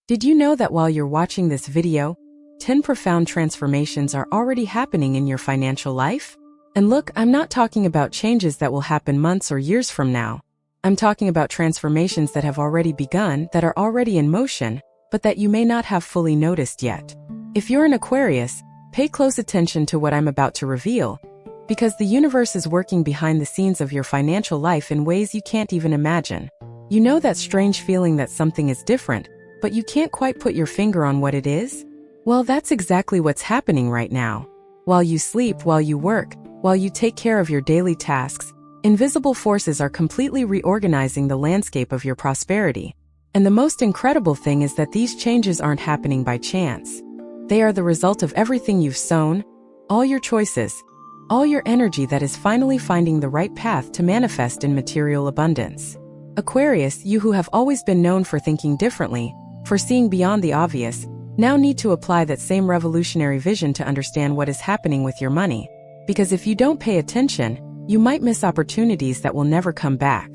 Did you know that while you're watching this video, 10 profound transformations are already happening in your financial life? And look, I'm not talking about changes that will happen months or years from now. I'm talking about transformations that have already begun, that are already in motion, but that you may not have fully noticed yet. If you're an Aquarius, pay close attention to what I'm about to reveal, because the universe is working behind the scenes of your financial life in ways you can't even imagine. You know that strange feeling that something is different, but you can't quite put your finger on what it is? Well, that's exactly what's happening right now. While you sleep, while you work, while you take care of your daily tasks, invisible forces are completely reorganizing the landscape of your prosperity. And the most incredible thing is that these changes aren't happening by chance. They are the result of everything you've sown, all your choices, all your energy that is finally finding the right path to manifest in material abundance. Aquarius, you who have always been known for thinking differently, for seeing beyond the obvious, now need to apply that same revolutionary vision to understand what is happening with your money. Because if you don't pay attention, you might miss opportunities that will never come back.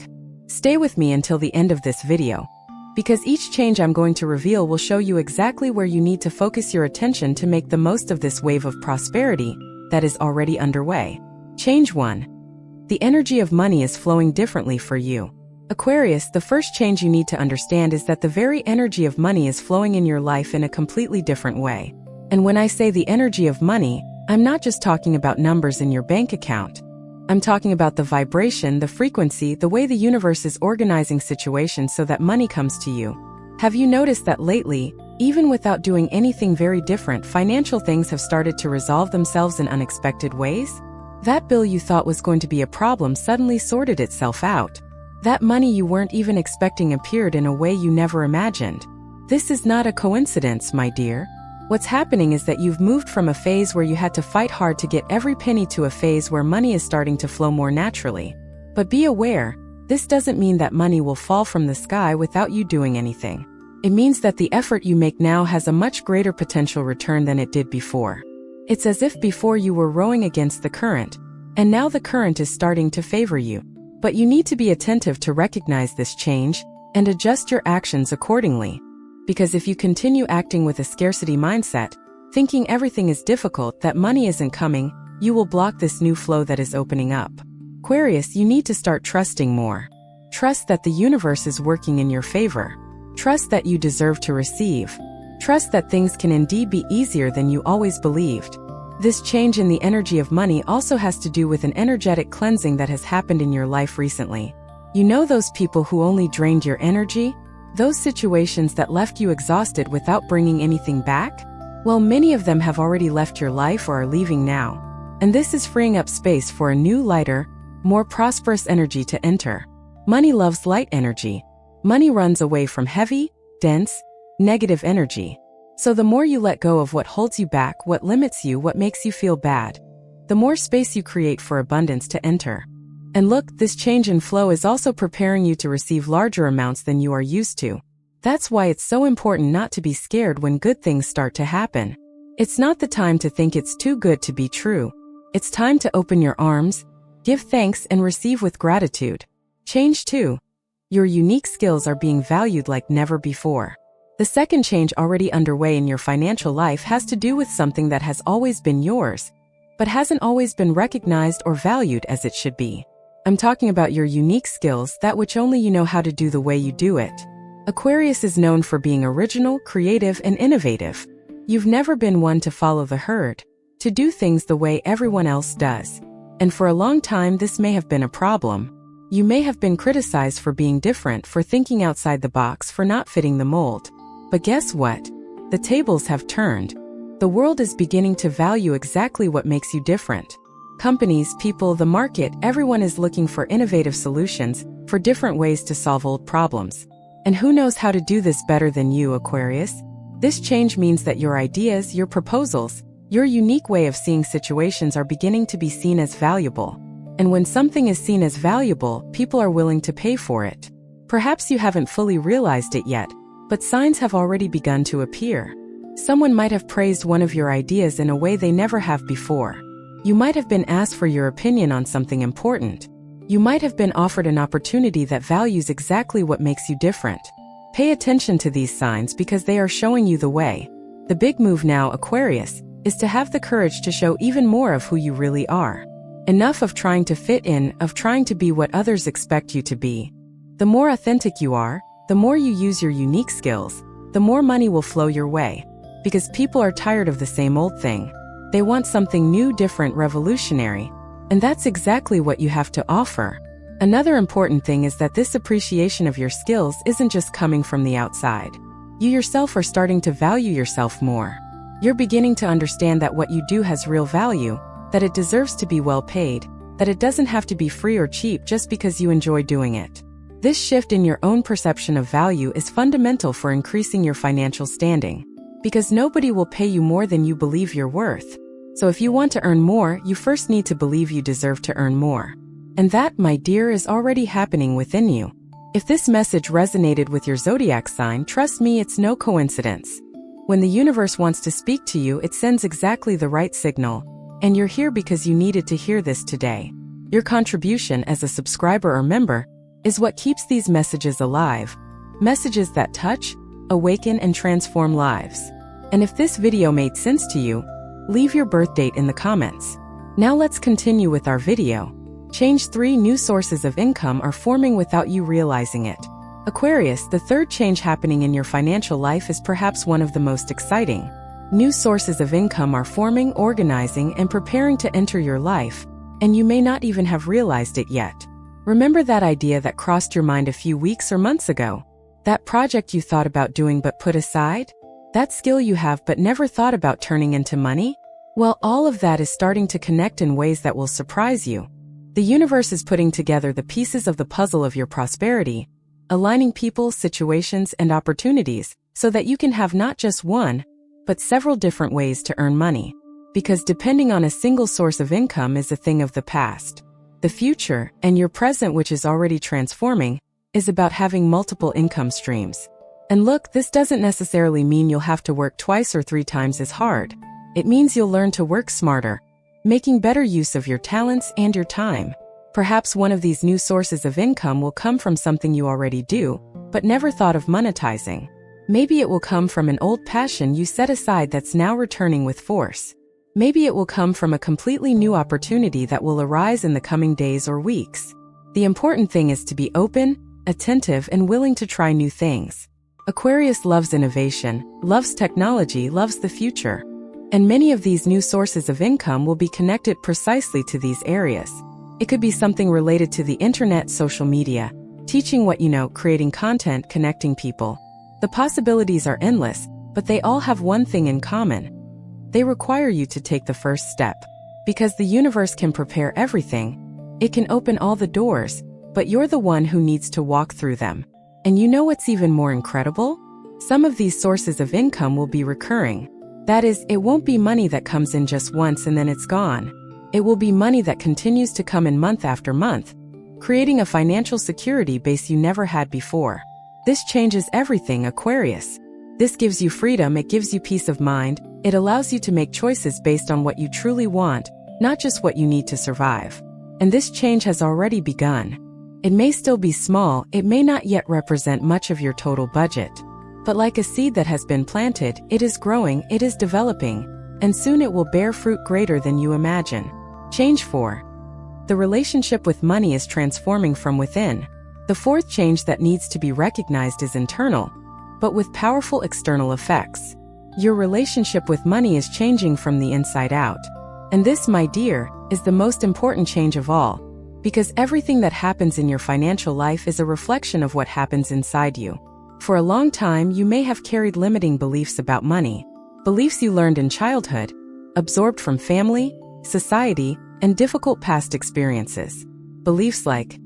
Stay with me until the end of this video, because each change I'm going to reveal will show you exactly where you need to focus your attention to make the most of this wave of prosperity that is already underway. Change 1. The energy of money is flowing differently for you. Aquarius, the first change you need to understand is that the very energy of money is flowing in your life in a completely different way. And when I say the energy of money, I'm not just talking about numbers in your bank account. I'm talking about the vibration, the frequency, the way the universe is organizing situations so that money comes to you. Have you noticed that lately, even without doing anything very different, financial things have started to resolve themselves in unexpected ways? That bill you thought was going to be a problem suddenly sorted itself out. That money you weren't even expecting appeared in a way you never imagined. This is not a coincidence, my dear. What's happening is that you've moved from a phase where you had to fight hard to get every penny to a phase where money is starting to flow more naturally. But be aware, this doesn't mean that money will fall from the sky without you doing anything. It means that the effort you make now has a much greater potential return than it did before. It's as if before you were rowing against the current, and now the current is starting to favor you. But you need to be attentive to recognize this change and adjust your actions accordingly. Because if you continue acting with a scarcity mindset, thinking everything is difficult, that money isn't coming, you will block this new flow that is opening up. Aquarius, you need to start trusting more. Trust that the universe is working in your favor. Trust that you deserve to receive. Trust that things can indeed be easier than you always believed. This change in the energy of money also has to do with an energetic cleansing that has happened in your life recently. You know those people who only drained your energy? Those situations that left you exhausted without bringing anything back? Well, many of them have already left your life or are leaving now. And this is freeing up space for a new, lighter, more prosperous energy to enter. Money loves light energy. Money runs away from heavy, dense, negative energy. So the more you let go of what holds you back, what limits you, what makes you feel bad, the more space you create for abundance to enter. And look, this change in flow is also preparing you to receive larger amounts than you are used to. That's why it's so important not to be scared when good things start to happen. It's not the time to think it's too good to be true. It's time to open your arms, give thanks, and receive with gratitude. Change 2. Your unique skills are being valued like never before. The second change already underway in your financial life has to do with something that has always been yours, but hasn't always been recognized or valued as it should be. I'm talking about your unique skills, that which only you know how to do the way you do it. Aquarius is known for being original, creative, and innovative. You've never been one to follow the herd, to do things the way everyone else does. And for a long time, this may have been a problem. You may have been criticized for being different, for thinking outside the box, for not fitting the mold. But guess what? The tables have turned. The world is beginning to value exactly what makes you different. Companies, people, the market, everyone is looking for innovative solutions, for different ways to solve old problems. And who knows how to do this better than you, Aquarius? This change means that your ideas, your proposals, your unique way of seeing situations are beginning to be seen as valuable. And when something is seen as valuable, people are willing to pay for it. Perhaps you haven't fully realized it yet, but signs have already begun to appear. Someone might have praised one of your ideas in a way they never have before. You might have been asked for your opinion on something important. You might have been offered an opportunity that values exactly what makes you different. Pay attention to these signs because they are showing you the way. The big move now, Aquarius, is to have the courage to show even more of who you really are. Enough of trying to fit in, of trying to be what others expect you to be. The more authentic you are, the more you use your unique skills, the more money will flow your way. Because people are tired of the same old thing. They want something new, different, revolutionary. And that's exactly what you have to offer. Another important thing is that this appreciation of your skills isn't just coming from the outside. You yourself are starting to value yourself more. You're beginning to understand that what you do has real value, that it deserves to be well paid, that it doesn't have to be free or cheap just because you enjoy doing it. This shift in your own perception of value is fundamental for increasing your financial standing. Because nobody will pay you more than you believe you're worth. So if you want to earn more, you first need to believe you deserve to earn more. And that, my dear, is already happening within you. If this message resonated with your zodiac sign, trust me, it's no coincidence. When the universe wants to speak to you, it sends exactly the right signal. And you're here because you needed to hear this today. Your contribution as a subscriber or member is what keeps these messages alive. Messages that touch, awaken, and transform lives. And if this video made sense to you, leave your birth date in the comments. Now let's continue with our video. Change 3 new sources of income are forming without you realizing it. Aquarius, the third change happening in your financial life is perhaps one of the most exciting. New sources of income are forming, organizing, and preparing to enter your life, and you may not even have realized it yet. Remember that idea that crossed your mind a few weeks or months ago? That project you thought about doing but put aside? That skill you have but never thought about turning into money? Well, all of that is starting to connect in ways that will surprise you. The universe is putting together the pieces of the puzzle of your prosperity, aligning people, situations, and opportunities so that you can have not just one, but several different ways to earn money. Because depending on a single source of income is a thing of the past. The future, and your present, which is already transforming, is about having multiple income streams. And look, this doesn't necessarily mean you'll have to work twice or 3 times as hard. It means you'll learn to work smarter, making better use of your talents and your time. Perhaps one of these new sources of income will come from something you already do, but never thought of monetizing. Maybe it will come from an old passion you set aside that's now returning with force. Maybe it will come from a completely new opportunity that will arise in the coming days or weeks. The important thing is to be open, attentive, and willing to try new things. Aquarius loves innovation, loves technology, loves the future. And many of these new sources of income will be connected precisely to these areas. It could be something related to the internet, social media, teaching what you know, creating content, connecting people. The possibilities are endless, but they all have one thing in common. They require you to take the first step. Because the universe can prepare everything, it can open all the doors, but you're the one who needs to walk through them. And you know what's even more incredible? Some of these sources of income will be recurring. That is, it won't be money that comes in just once and then it's gone. It will be money that continues to come in month after month, creating a financial security base you never had before. This changes everything, Aquarius. This gives you freedom, it gives you peace of mind, it allows you to make choices based on what you truly want, not just what you need to survive. And this change has already begun. It may still be small, it may not yet represent much of your total budget. But like a seed that has been planted, it is growing, it is developing, and soon it will bear fruit greater than you imagine. Change 4. The relationship with money is transforming from within. The fourth change that needs to be recognized is internal, but with powerful external effects. Your relationship with money is changing from the inside out. And this, my dear, is the most important change of all, because everything that happens in your financial life is a reflection of what happens inside you. For a long time, you may have carried limiting beliefs about money, beliefs you learned in childhood, absorbed from family, society, and difficult past experiences. Beliefs like,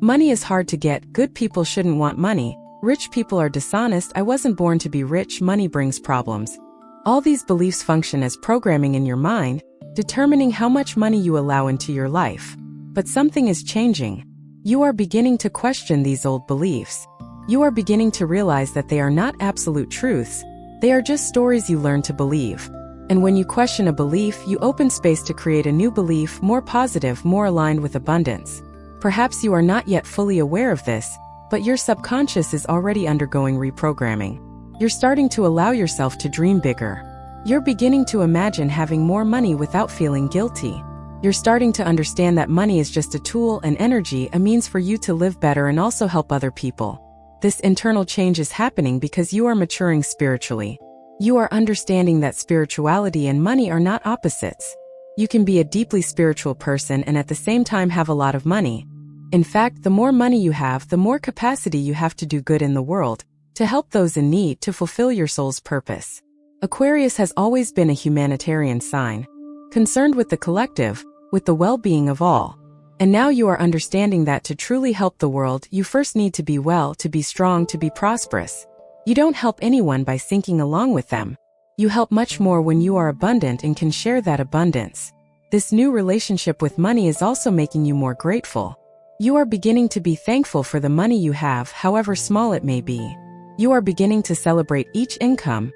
money is hard to get, good people shouldn't want money, rich people are dishonest, I wasn't born to be rich, money brings problems. All these beliefs function as programming in your mind, determining how much money you allow into your life. But something is changing. You are beginning to question these old beliefs. You are beginning to realize that they are not absolute truths. They are just stories you learn to believe. And when you question a belief, you open space to create a new belief, more positive, more aligned with abundance. Perhaps you are not yet fully aware of this, but your subconscious is already undergoing reprogramming. You're starting to allow yourself to dream bigger. You're beginning to imagine having more money without feeling guilty. You're starting to understand that money is just a tool and energy, a means for you to live better and also help other people. This internal change is happening because you are maturing spiritually. You are understanding that spirituality and money are not opposites. You can be a deeply spiritual person and at the same time have a lot of money. In fact, the more money you have, the more capacity you have to do good in the world, to help those in need, to fulfill your soul's purpose. Aquarius has always been a humanitarian sign, concerned with the collective, with the well-being of all. And now you are understanding that to truly help the world, you first need to be well, to be strong, to be prosperous. You don't help anyone by sinking along with them. You help much more when you are abundant and can share that abundance. This new relationship with money is also making you more grateful. You are beginning to be thankful for the money you have, however small it may be. You are beginning to celebrate each income,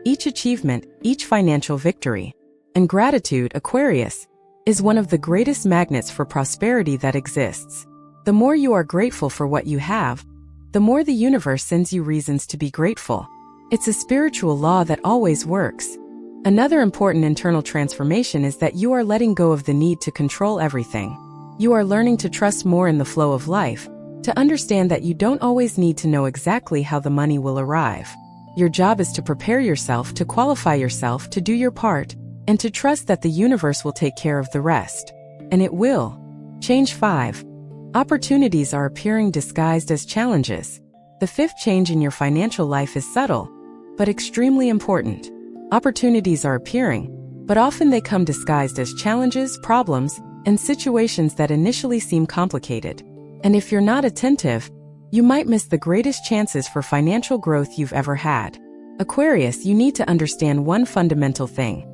each achievement, each financial victory. And gratitude, Aquarius, is one of the greatest magnets for prosperity that exists. The more you are grateful for what you have, the more the universe sends you reasons to be grateful. It's a spiritual law that always works. Another important internal transformation is that you are letting go of the need to control everything. You are learning to trust more in the flow of life, to understand that you don't always need to know exactly how the money will arrive. Your job is to prepare yourself, to qualify yourself, to do your part, and to trust that the universe will take care of the rest. And it will. Change 5. Opportunities are appearing disguised as challenges. The fifth change in your financial life is subtle, but extremely important. Opportunities are appearing, but often they come disguised as challenges, problems, and situations that initially seem complicated. And if you're not attentive, you might miss the greatest chances for financial growth you've ever had. Aquarius, you need to understand one fundamental thing.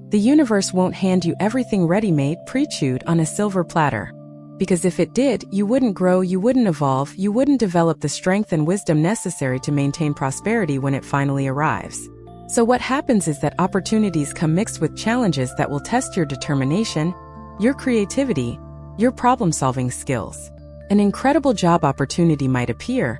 The universe won't hand you everything ready-made, pre-chewed on a silver platter. Because if it did, you wouldn't grow, you wouldn't evolve, you wouldn't develop the strength and wisdom necessary to maintain prosperity when it finally arrives. So what happens is that opportunities come mixed with challenges that will test your determination, your creativity, your problem-solving skills. An incredible job opportunity might appear,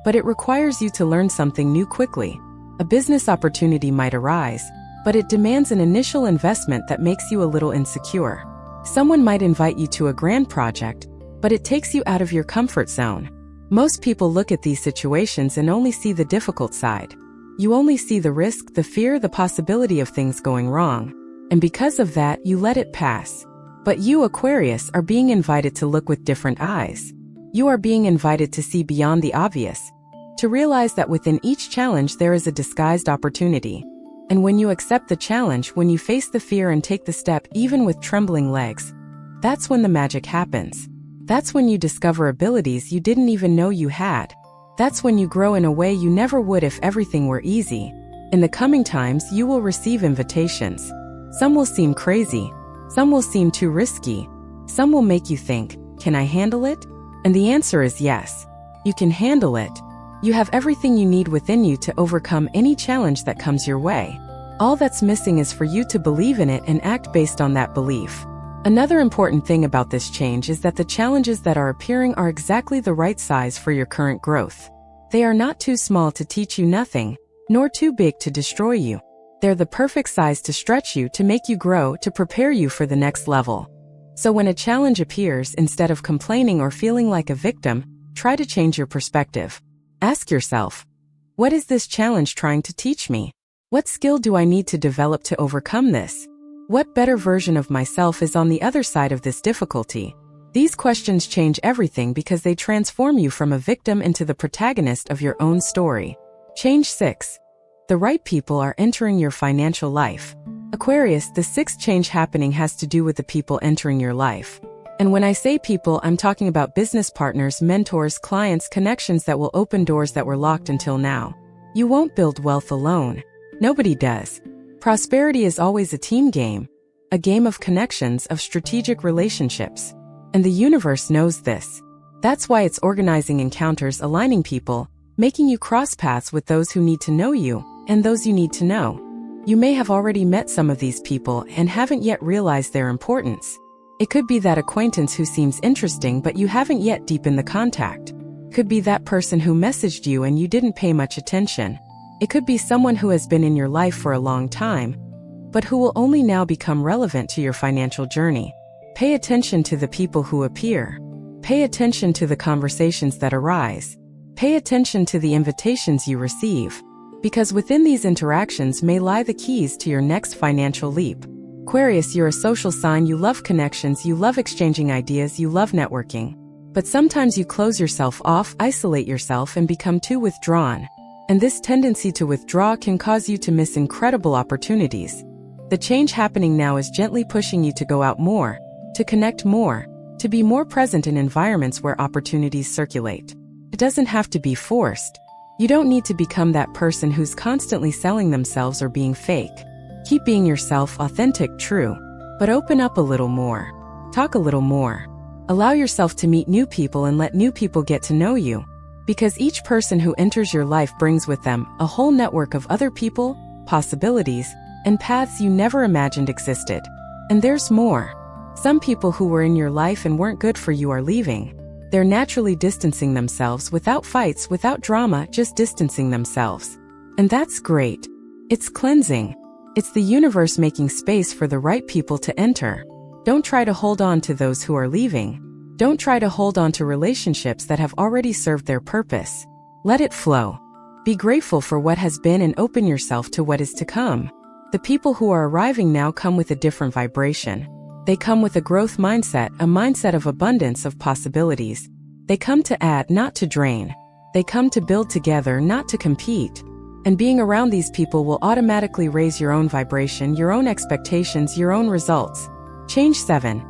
but it requires you to learn something new quickly. A business opportunity might arise, but it demands an initial investment that makes you a little insecure. Someone might invite you to a grand project, but it takes you out of your comfort zone. Most people look at these situations and only see the difficult side. You only see the risk, the fear, the possibility of things going wrong. And because of that, you let it pass. But you, Aquarius, are being invited to look with different eyes. You are being invited to see beyond the obvious, to realize that within each challenge there is a disguised opportunity. And when you accept the challenge, when you face the fear and take the step, even with trembling legs, that's when the magic happens. That's when you discover abilities you didn't even know you had. That's when you grow in a way you never would if everything were easy. In the coming times, you will receive invitations. Some will seem crazy. Some will seem too risky. Some will make you think, can I handle it? And the answer is yes. You can handle it. You have everything you need within you to overcome any challenge that comes your way. All that's missing is for you to believe in it and act based on that belief. Another important thing about this change is that the challenges that are appearing are exactly the right size for your current growth. They are not too small to teach you nothing, nor too big to destroy you. They're the perfect size to stretch you, to make you grow, to prepare you for the next level. So when a challenge appears, instead of complaining or feeling like a victim, try to change your perspective. Ask yourself, what is this challenge trying to teach me? What skill do I need to develop to overcome this? What better version of myself is on the other side of this difficulty? These questions change everything because they transform you from a victim into the protagonist of your own story. Change 6. The right people are entering your financial life. Aquarius, the sixth change happening has to do with the people entering your life. And when I say people, I'm talking about business partners, mentors, clients, connections that will open doors that were locked until now. You won't build wealth alone. Nobody does. Prosperity is always a team game, a game of connections, of strategic relationships. And the universe knows this. That's why it's organizing encounters, aligning people, making you cross paths with those who need to know you, and those you need to know. You may have already met some of these people and haven't yet realized their importance. It could be that acquaintance who seems interesting but you haven't yet deepened the contact. Could be that person who messaged you and you didn't pay much attention. It could be someone who has been in your life for a long time, but who will only now become relevant to your financial journey. Pay attention to the people who appear. Pay attention to the conversations that arise. Pay attention to the invitations you receive, because within these interactions may lie the keys to your next financial leap. Aquarius, you're a social sign. You love connections, you love exchanging ideas, you love networking. But sometimes you close yourself off, isolate yourself, and become too withdrawn. And this tendency to withdraw can cause you to miss incredible opportunities. The change happening now is gently pushing you to go out more, to connect more, to be more present in environments where opportunities circulate. It doesn't have to be forced. You don't need to become that person who's constantly selling themselves or being fake. Keep being yourself, authentic, true, but open up a little more. Talk a little more. Allow yourself to meet new people and let new people get to know you, because each person who enters your life brings with them a whole network of other people, possibilities, and paths you never imagined existed. And there's more. Some people who were in your life and weren't good for you are leaving. They're naturally distancing themselves without fights, without drama, just distancing themselves. And that's great. It's cleansing. It's the universe making space for the right people to enter. Don't try to hold on to those who are leaving. Don't try to hold on to relationships that have already served their purpose. Let it flow. Be grateful for what has been and open yourself to what is to come. The people who are arriving now come with a different vibration. They come with a growth mindset, a mindset of abundance, of possibilities. They come to add, not to drain. They come to build together, not to compete. And being around these people will automatically raise your own vibration, your own expectations, your own results. Change 7.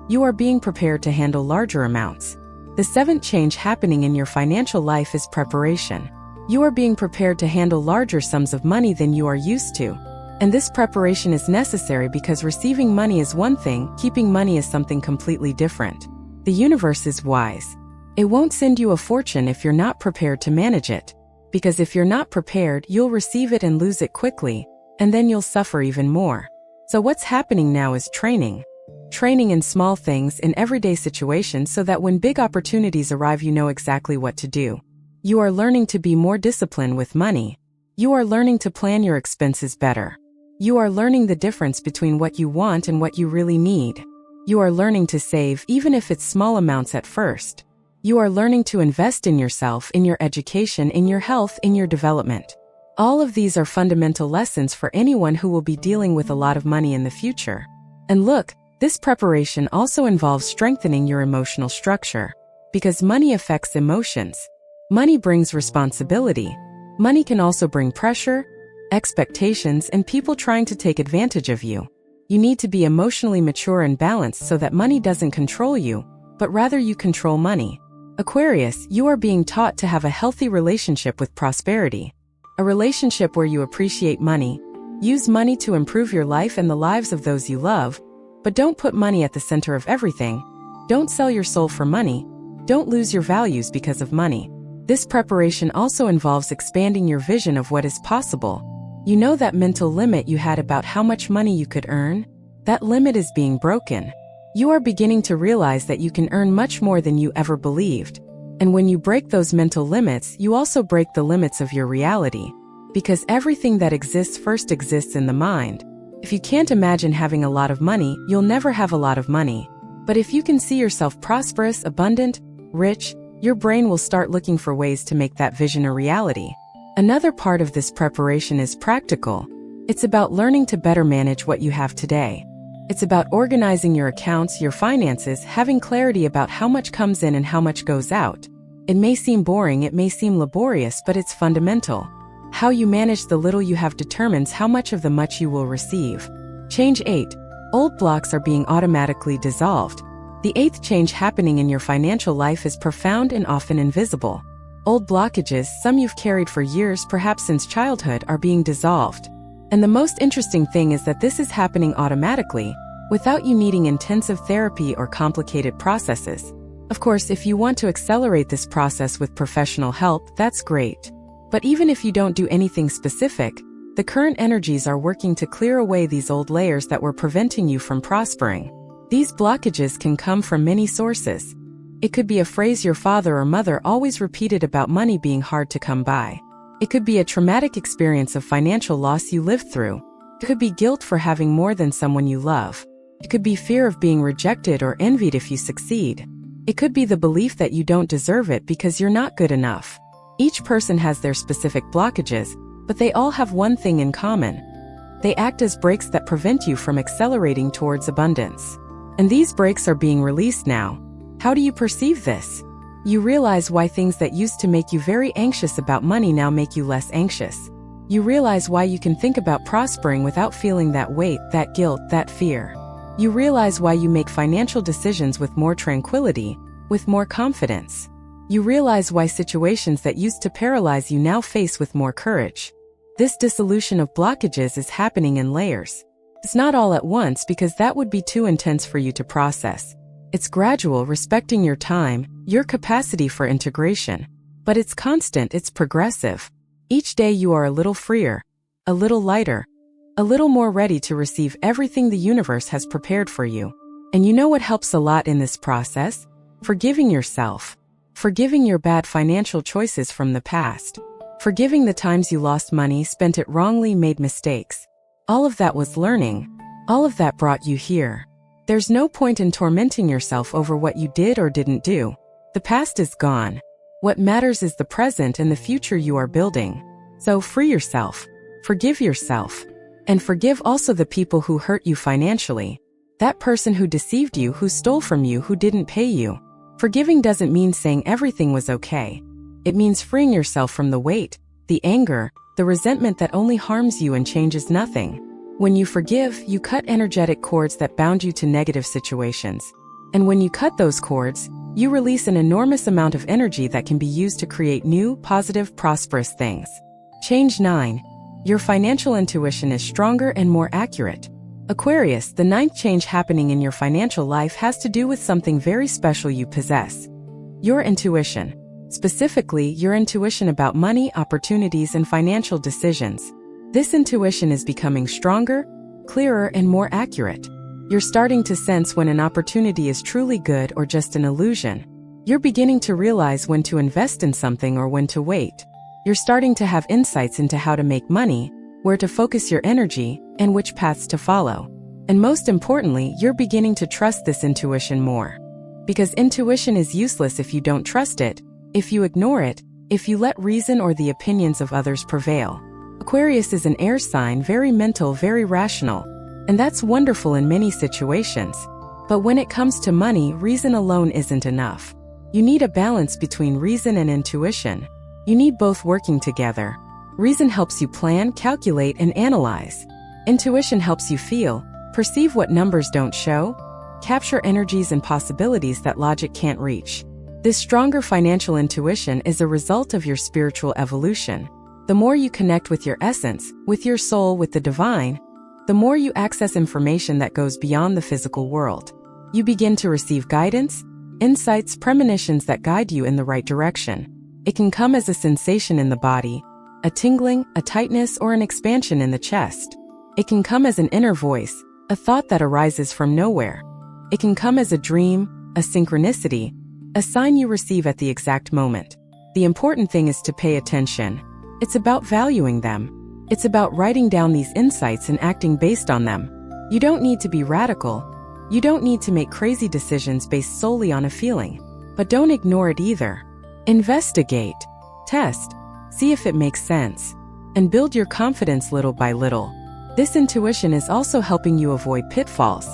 You are being prepared to handle larger amounts. The 7th change happening in your financial life is preparation. You are being prepared to handle larger sums of money than you are used to. And this preparation is necessary because receiving money is one thing, keeping money is something completely different. The universe is wise. It won't send you a fortune if you're not prepared to manage it. Because if you're not prepared, you'll receive it and lose it quickly, and then you'll suffer even more. So what's happening now is training. Training in small things, in everyday situations, so that when big opportunities arrive, you know exactly what to do. You are learning to be more disciplined with money. You are learning to plan your expenses better. You are learning the difference between what you want and what you really need. You are learning to save, even if it's small amounts at first. You are learning to invest in yourself, in your education, in your health, in your development. All of these are fundamental lessons for anyone who will be dealing with a lot of money in the future. And look, this preparation also involves strengthening your emotional structure. Because money affects emotions. Money brings responsibility. Money can also bring pressure, expectations, and people trying to take advantage of you. You need to be emotionally mature and balanced so that money doesn't control you, but rather you control money. Aquarius, you are being taught to have a healthy relationship with prosperity. A relationship where you appreciate money, use money to improve your life and the lives of those you love, but don't put money at the center of everything. Don't sell your soul for money. Don't lose your values because of money. This preparation also involves expanding your vision of what is possible. You know that mental limit you had about how much money you could earn? That limit is being broken. You are beginning to realize that you can earn much more than you ever believed. And when you break those mental limits, you also break the limits of your reality. Because everything that exists first exists in the mind. If you can't imagine having a lot of money, you'll never have a lot of money. But if you can see yourself prosperous, abundant, rich, your brain will start looking for ways to make that vision a reality. Another part of this preparation is practical. It's about learning to better manage what you have today. It's about organizing your accounts, your finances, having clarity about how much comes in and how much goes out. It may seem boring, it may seem laborious, but it's fundamental. How you manage the little you have determines how much of the much you will receive. Change 8. Old blocks are being automatically dissolved. The 8th change happening in your financial life is profound and often invisible. Old blockages, some you've carried for years, perhaps since childhood, are being dissolved. And the most interesting thing is that this is happening automatically, without you needing intensive therapy or complicated processes. Of course, if you want to accelerate this process with professional help, that's great. But even if you don't do anything specific, the current energies are working to clear away these old layers that were preventing you from prospering. These blockages can come from many sources. It could be a phrase your father or mother always repeated about money being hard to come by. It could be a traumatic experience of financial loss you lived through. It could be guilt for having more than someone you love. It could be fear of being rejected or envied if you succeed. It could be the belief that you don't deserve it because you're not good enough. Each person has their specific blockages, but they all have one thing in common. They act as brakes that prevent you from accelerating towards abundance. And these brakes are being released now. How do you perceive this? You realize why things that used to make you very anxious about money now make you less anxious. You realize why you can think about prospering without feeling that weight, that guilt, that fear. You realize why you make financial decisions with more tranquility, with more confidence. You realize why situations that used to paralyze you now face with more courage. This dissolution of blockages is happening in layers. It's not all at once because that would be too intense for you to process. It's gradual, respecting your time, your capacity for integration. But it's constant, it's progressive. Each day you are a little freer, a little lighter, a little more ready to receive everything the universe has prepared for you. And you know what helps a lot in this process? Forgiving yourself. Forgiving your bad financial choices from the past. Forgiving the times you lost money, spent it wrongly, made mistakes. All of that was learning. All of that brought you here. There's no point in tormenting yourself over what you did or didn't do. The past is gone. What matters is the present and the future you are building. So free yourself. Forgive yourself. And forgive also the people who hurt you financially. That person who deceived you, who stole from you, who didn't pay you. Forgiving doesn't mean saying everything was okay. It means freeing yourself from the weight, the anger, the resentment that only harms you and changes nothing. When you forgive, you cut energetic cords that bound you to negative situations. And when you cut those cords, you release an enormous amount of energy that can be used to create new, positive, prosperous things. Change 9. Your financial intuition is stronger and more accurate. Aquarius, the 9th change happening in your financial life has to do with something very special you possess. Your intuition. Specifically, your intuition about money, opportunities, and financial decisions. This intuition is becoming stronger, clearer, and more accurate. You're starting to sense when an opportunity is truly good or just an illusion. You're beginning to realize when to invest in something or when to wait. You're starting to have insights into how to make money, where to focus your energy, and which paths to follow. And most importantly, you're beginning to trust this intuition more. Because intuition is useless if you don't trust it, if you ignore it, if you let reason or the opinions of others prevail. Aquarius is an air sign, very mental, very rational. And that's wonderful in many situations. But when it comes to money, reason alone isn't enough. You need a balance between reason and intuition. You need both working together. Reason helps you plan, calculate, and analyze. Intuition helps you feel, perceive what numbers don't show, capture energies and possibilities that logic can't reach. This stronger financial intuition is a result of your spiritual evolution. The more you connect with your essence, with your soul, with the divine, the more you access information that goes beyond the physical world. You begin to receive guidance, insights, premonitions that guide you in the right direction. It can come as a sensation in the body, a tingling, a tightness, or an expansion in the chest. It can come as an inner voice, a thought that arises from nowhere. It can come as a dream, a synchronicity, a sign you receive at the exact moment. The important thing is to pay attention. It's about valuing them. It's about writing down these insights and acting based on them. You don't need to be radical. You don't need to make crazy decisions based solely on a feeling. But don't ignore it either. Investigate. Test. See if it makes sense. And build your confidence little by little. This intuition is also helping you avoid pitfalls.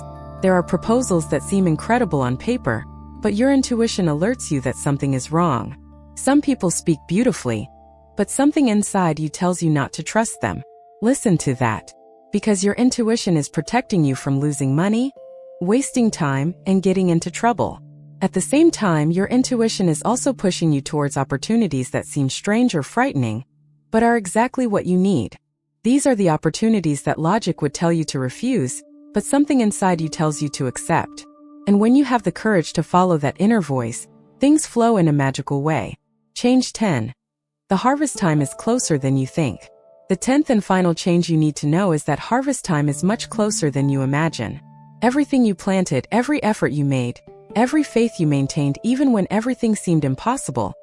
There are proposals that seem incredible on paper, but your intuition alerts you that something is wrong. Some people speak beautifully, but something inside you tells you not to trust them. Listen to that. Because your intuition is protecting you from losing money, wasting time, and getting into trouble. At the same time, your intuition is also pushing you towards opportunities that seem strange or frightening, but are exactly what you need. These are the opportunities that logic would tell you to refuse, but something inside you tells you to accept. And when you have the courage to follow that inner voice, things flow in a magical way. Change 10. The harvest time is closer than you think. The 10th and final change you need to know is that harvest time is much closer than you imagine. Everything you planted, every effort you made, every faith you maintained even when everything seemed impossible,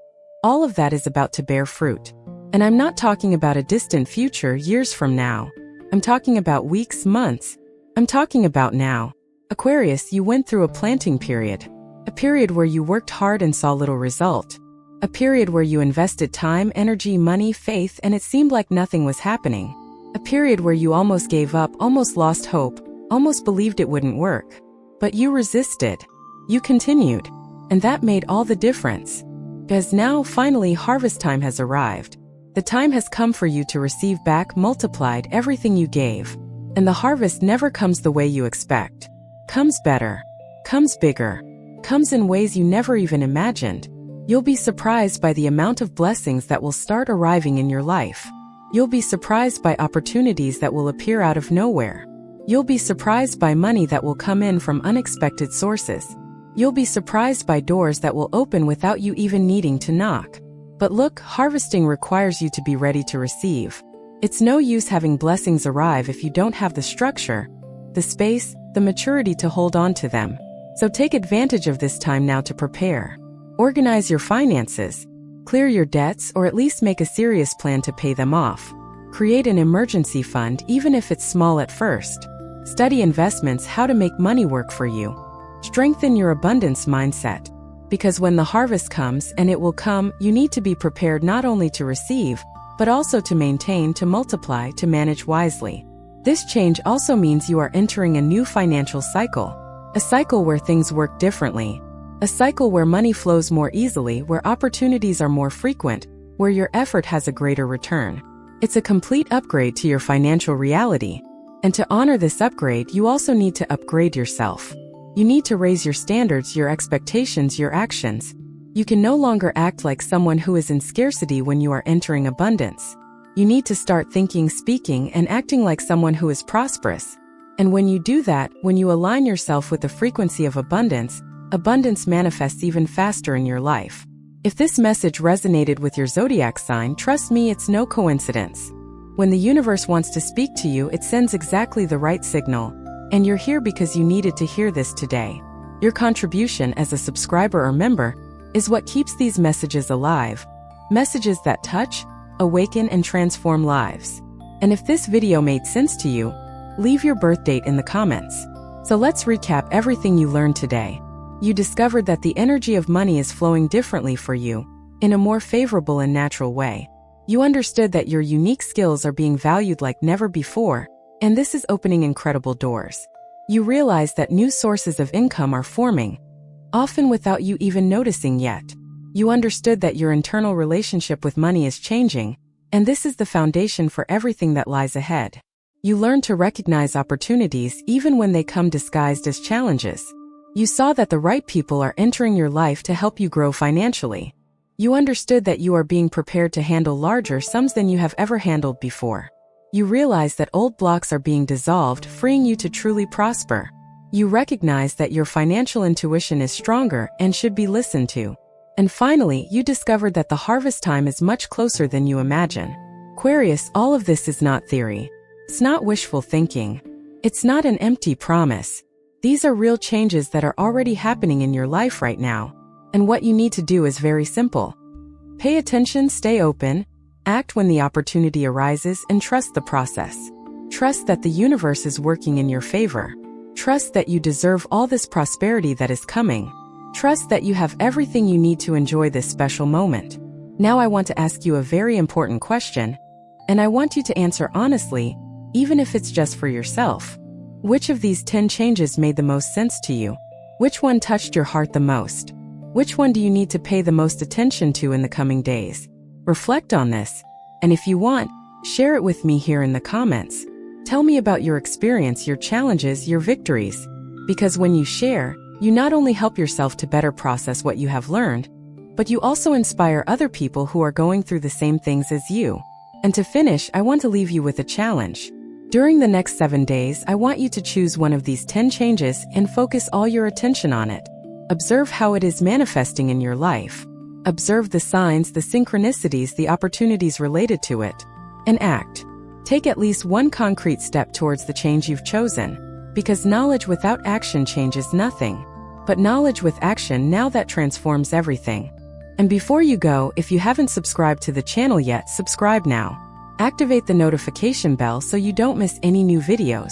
all of that is about to bear fruit. And I'm not talking about a distant future years from now. I'm talking about weeks, months. I'm talking about now. Aquarius, you went through a planting period. A period where you worked hard and saw little result. A period where you invested time, energy, money, faith, and it seemed like nothing was happening. A period where you almost gave up, almost lost hope, almost believed it wouldn't work. But you resisted. You continued. And that made all the difference. Because now, finally, harvest time has arrived. The time has come for you to receive back, multiplied, everything you gave. And the harvest never comes the way you expect. Comes better. Comes bigger. Comes in ways you never even imagined. You'll be surprised by the amount of blessings that will start arriving in your life. You'll be surprised by opportunities that will appear out of nowhere. You'll be surprised by money that will come in from unexpected sources. You'll be surprised by doors that will open without you even needing to knock. But look, harvesting requires you to be ready to receive. It's no use having blessings arrive if you don't have the structure, the space, the maturity to hold on to them. So take advantage of this time now to prepare. Organize your finances. Clear your debts, or at least make a serious plan to pay them off. Create an emergency fund, even if it's small at first. Study investments, how to make money work for you. Strengthen your abundance mindset. Because when the harvest comes, and it will come, you need to be prepared not only to receive, but also to maintain, to multiply, to manage wisely. This change also means you are entering a new financial cycle. A cycle where things work differently. A cycle where money flows more easily, where opportunities are more frequent, where your effort has a greater return. It's a complete upgrade to your financial reality. And to honor this upgrade, you also need to upgrade yourself. You need to raise your standards, your expectations, your actions. You can no longer act like someone who is in scarcity when you are entering abundance. You need to start thinking, speaking, and acting like someone who is prosperous. And when you do that, when you align yourself with the frequency of abundance, abundance manifests even faster in your life. If this message resonated with your zodiac sign, trust me, it's no coincidence. When the universe wants to speak to you, it sends exactly the right signal. And you're here because you needed to hear this today. Your contribution as a subscriber or member is what keeps these messages alive. Messages that touch, awaken, and transform lives. And if this video made sense to you, leave your birth date in the comments. So let's recap everything you learned today. You discovered that the energy of money is flowing differently for you, in a more favorable and natural way. You understood that your unique skills are being valued like never before, and this is opening incredible doors. You realize that new sources of income are forming, often without you even noticing yet. You understood that your internal relationship with money is changing, and this is the foundation for everything that lies ahead. You learned to recognize opportunities even when they come disguised as challenges. You saw that the right people are entering your life to help you grow financially. You understood that you are being prepared to handle larger sums than you have ever handled before. You realize that old blocks are being dissolved, freeing you to truly prosper. You recognize that your financial intuition is stronger and should be listened to. And finally, you discovered that the harvest time is much closer than you imagine. Aquarius, all of this is not theory. It's not wishful thinking. It's not an empty promise. These are real changes that are already happening in your life right now. And what you need to do is very simple. Pay attention, stay open, act when the opportunity arises, and trust the process. Trust that the universe is working in your favor. Trust that you deserve all this prosperity that is coming. Trust that you have everything you need to enjoy this special moment. Now I want to ask you a very important question, and I want you to answer honestly, even if it's just for yourself. Which of these 10 changes made the most sense to you? Which one touched your heart the most? Which one do you need to pay the most attention to in the coming days? Reflect on this, and if you want, share it with me here in the comments. Tell me about your experience, your challenges, your victories. Because when you share, you not only help yourself to better process what you have learned, but you also inspire other people who are going through the same things as you. And to finish, I want to leave you with a challenge. During the next 7 days, I want you to choose one of these 10 changes and focus all your attention on it. Observe how it is manifesting in your life. Observe the signs, the synchronicities, the opportunities related to it. And act. Take at least one concrete step towards the change you've chosen. Because knowledge without action changes nothing. but knowledge with action, now that transforms everything. And before you go, if you haven't subscribed to the channel yet, subscribe now. Activate the notification bell so you don't miss any new videos.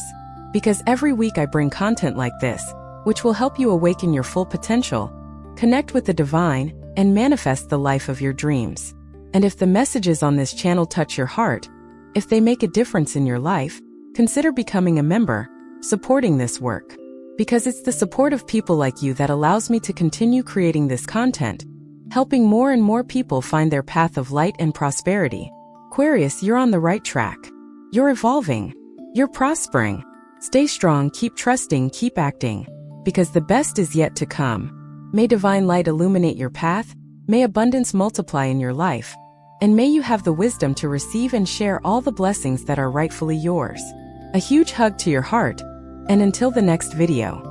Because every week I bring content like this, which will help you awaken your full potential, connect with the divine, and manifest the life of your dreams. And if the messages on this channel touch your heart, if they make a difference in your life, consider becoming a member, supporting this work. Because it's the support of people like you that allows me to continue creating this content, helping more and more people find their path of light and prosperity. Aquarius, you're on the right track. You're evolving. You're prospering. Stay strong, keep trusting, keep acting. Because the best is yet to come. May divine light illuminate your path. May abundance multiply in your life. And may you have the wisdom to receive and share all the blessings that are rightfully yours. A huge hug to your heart. And until the next video.